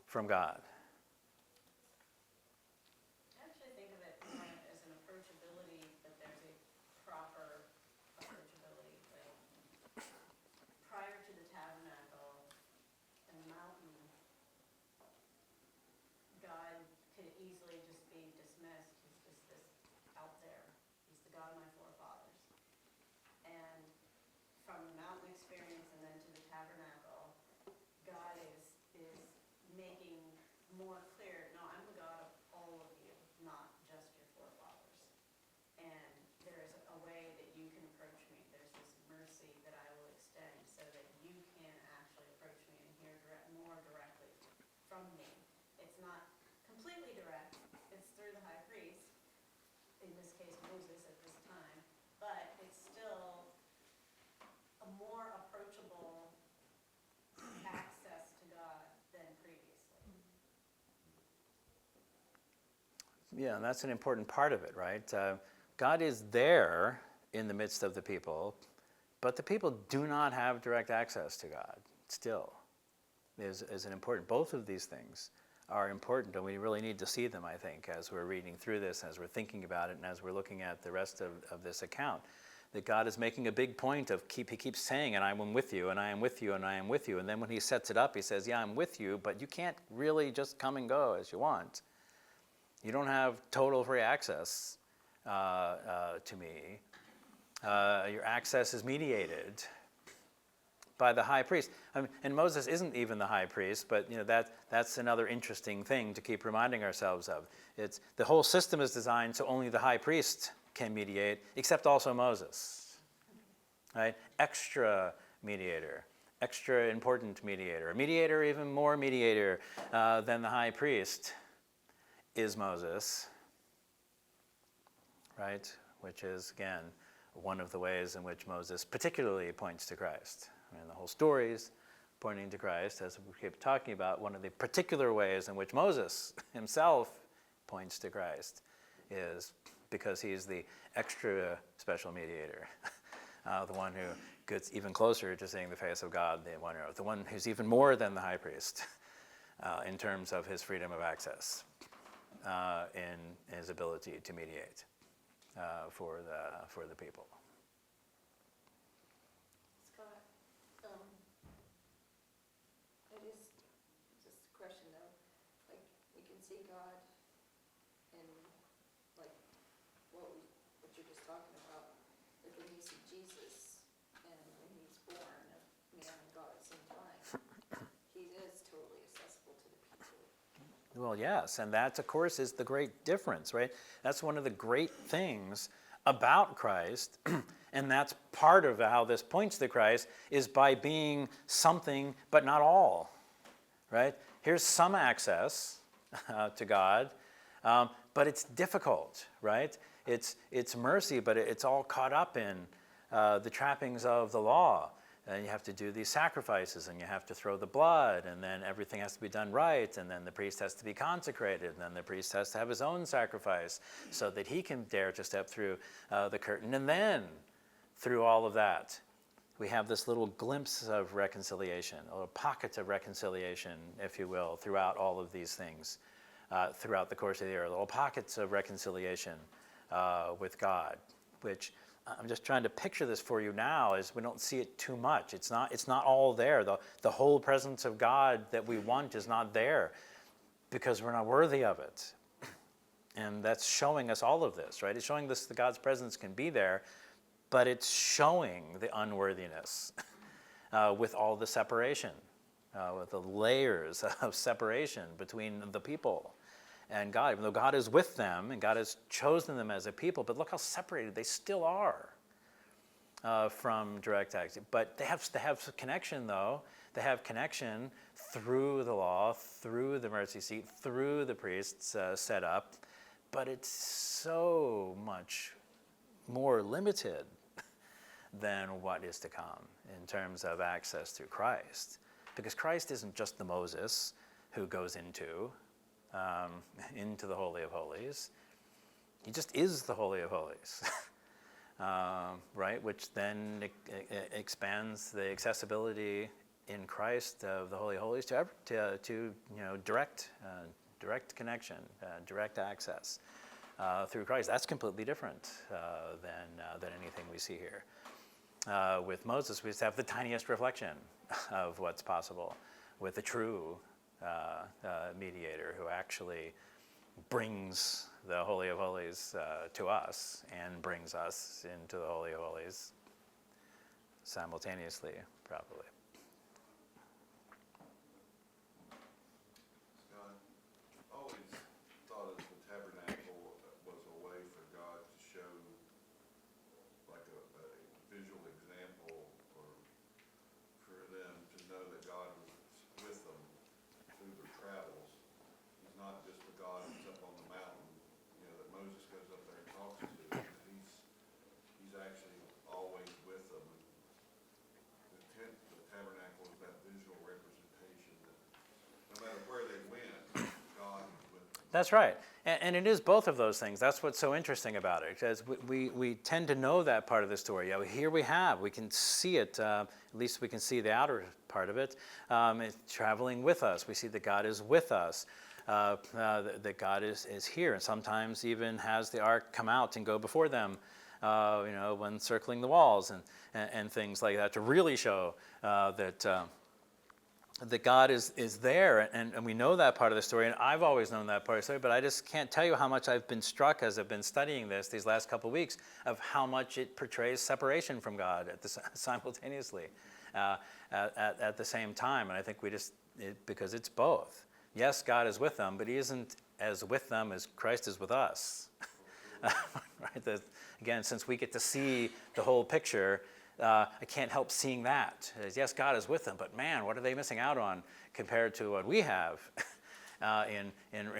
from God? I actually think of it more as an approachability, that there's a proper approachability. Like, prior to the tabernacle and the mountain, God could easily just be dismissed. He's just this out there. He's the God of my forefathers. And from the mountain experience and then to the tabernacle, God is making more clear, no, I'm the God of all of you, not just your forefathers. And there's a way that you can approach me. There's this mercy that I will extend so that you can actually approach me and hear more directly from me. It's not completely direct. It's through the high priest, in this case Moses at this time, but it's still a more approachable access to God than previously. Yeah, and that's an important part of it, right? God is there in the midst of the people, but the people do not have direct access to God still. Is an important, both of these things are important, and we really need to see them, I think, as we're reading through this, as we're thinking about it, and as we're looking at the rest of this account. That God is making a big point of, he keeps saying, and I am with you, and I am with you, and I am with you. And then when he sets it up, he says, yeah, I'm with you, but you can't really just come and go as you want. You don't have total free access to me. Your access is mediated by the high priest. And Moses isn't even the high priest, but that's another interesting thing to keep reminding ourselves of. It's the whole system is designed so only the high priest can mediate, except also Moses, right? Extra mediator, extra important mediator. A mediator, even more mediator than the high priest is Moses, right? Which is, again, one of the ways in which Moses particularly points to Christ. I mean, the whole story is pointing to Christ, as we keep talking about. One of the particular ways in which Moses himself points to Christ is because he's the extra special mediator, the one who gets even closer to seeing the face of God, the one who's even more than the high priest in terms of his freedom of access, in his ability to mediate for the people. Scott, it is just a question though, like, we can see God in, like, what you're just talking about, like when you see Jesus and when he's born of man and God at the same time, he is totally accessible to the people. Well, yes, and that, of course, is the great difference, right? That's one of the great things about Christ, and that's part of how this points to Christ, is by being something but not all, right? Here's some access to God, but it's difficult, right? It's mercy, but it's all caught up in the trappings of the law. And you have to do these sacrifices, and you have to throw the blood, and then everything has to be done right, and then the priest has to be consecrated, and then the priest has to have his own sacrifice so that he can dare to step through the curtain. And then, through all of that, we have this little glimpse of reconciliation, a little pocket of reconciliation, if you will, throughout all of these things, throughout the course of the year, little pockets of reconciliation with God, which I'm just trying to picture this for you now, as we don't see it too much. It's not all there. The whole presence of God that we want is not there because we're not worthy of it. And that's showing us all of this, right? It's showing us that God's presence can be there, but it's showing the unworthiness with all the separation, with the layers of separation between the people and God, even though God is with them and God has chosen them as a people, but look how separated they still are from direct access. But they have connection, though. They have connection through the law, through the mercy seat, through the priests set up, but it's so much more limited than what is to come in terms of access through Christ. Because Christ isn't just the Moses who goes into the Holy of Holies. He just is the Holy of Holies, right? Which then expands the accessibility in Christ of the Holy of Holies to direct connection, direct access through Christ. That's completely different than anything we see here. With Moses, we just have the tiniest reflection of what's possible with the true mediator who actually brings the Holy of Holies to us and brings us into the Holy of Holies simultaneously, probably. Scott, I always thought of the tabernacle was a way for God to show like a visual example, or for them to know that God was with them through their travels. He's not just the God who's up on the mountain, that Moses goes up there and talks to. He's actually always with them. And the tabernacle is that visual representation that no matter where they went, God was with them. That's right. And it is both of those things. That's what's so interesting about it, because we tend to know that part of the story. Here we can see it, at least we can see the outer part of it. It's traveling with us. We see that God is with us, that God is here, and sometimes even has the ark come out and go before them, when circling the walls and things like that, to really show that God is there, and we know that part of the story, and I've always known that part of the story, but I just can't tell you how much I've been struck as I've been studying these last couple of weeks, of how much it portrays separation from God simultaneously at the same time. And I think because it's both. Yes, God is with them, but he isn't as with them as Christ is with us. Right? Again, since we get to see the whole picture, I can't help seeing that. Yes, God is with them, but man, what are they missing out on compared to what we have in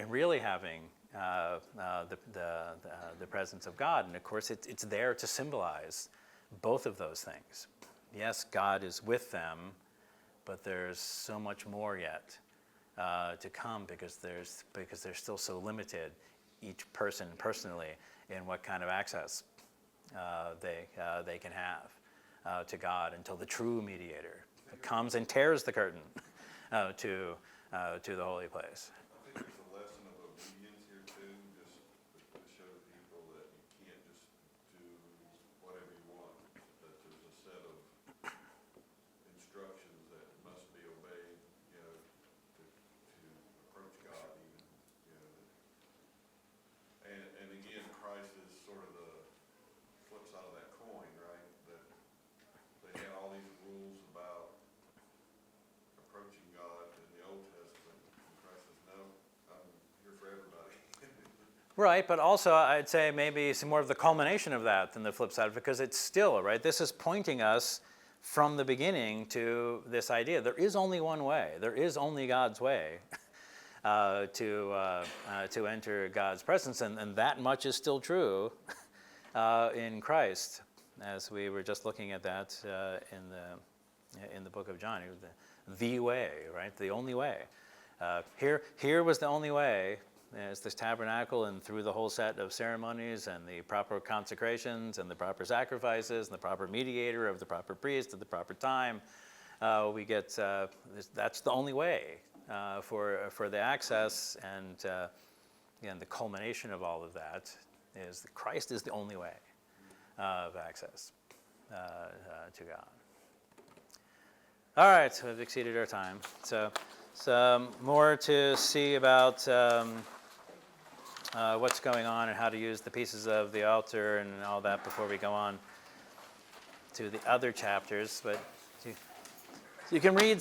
really having the presence of God? And of course, it's there to symbolize both of those things. Yes, God is with them, but there's so much more yet to come because they're still so limited, each person personally, in what kind of access they can have to God, until the true mediator comes and tears the curtain to the holy place. I think there's a lesson of obedience here too, just to show the people that you can't just do whatever you want, that there's a set of instructions that must be obeyed, to approach God even, and again, Christ is sort of the flip side of that coin, right? That they had all these rules about approaching God in the Old Testament, and Christ says, no, Right, but also I'd say maybe some more of the culmination of that than the flip side, because it's still, right, this is pointing us from the beginning to this idea. There is only one way. There is only God's way to enter God's presence, and that much is still true in Christ, as we were just looking at that in the book of John. It was the way, right, the only way. Here was the only way. As this tabernacle, and through the whole set of ceremonies and the proper consecrations and the proper sacrifices and the proper mediator of the proper priest at the proper time, we get that's the only way for the access, and again, the culmination of all of that is that Christ is the only way of access to God. All right, so we've exceeded our time. So some more to see about what's going on and how to use the pieces of the altar and all that before we go on to the other chapters. But you can read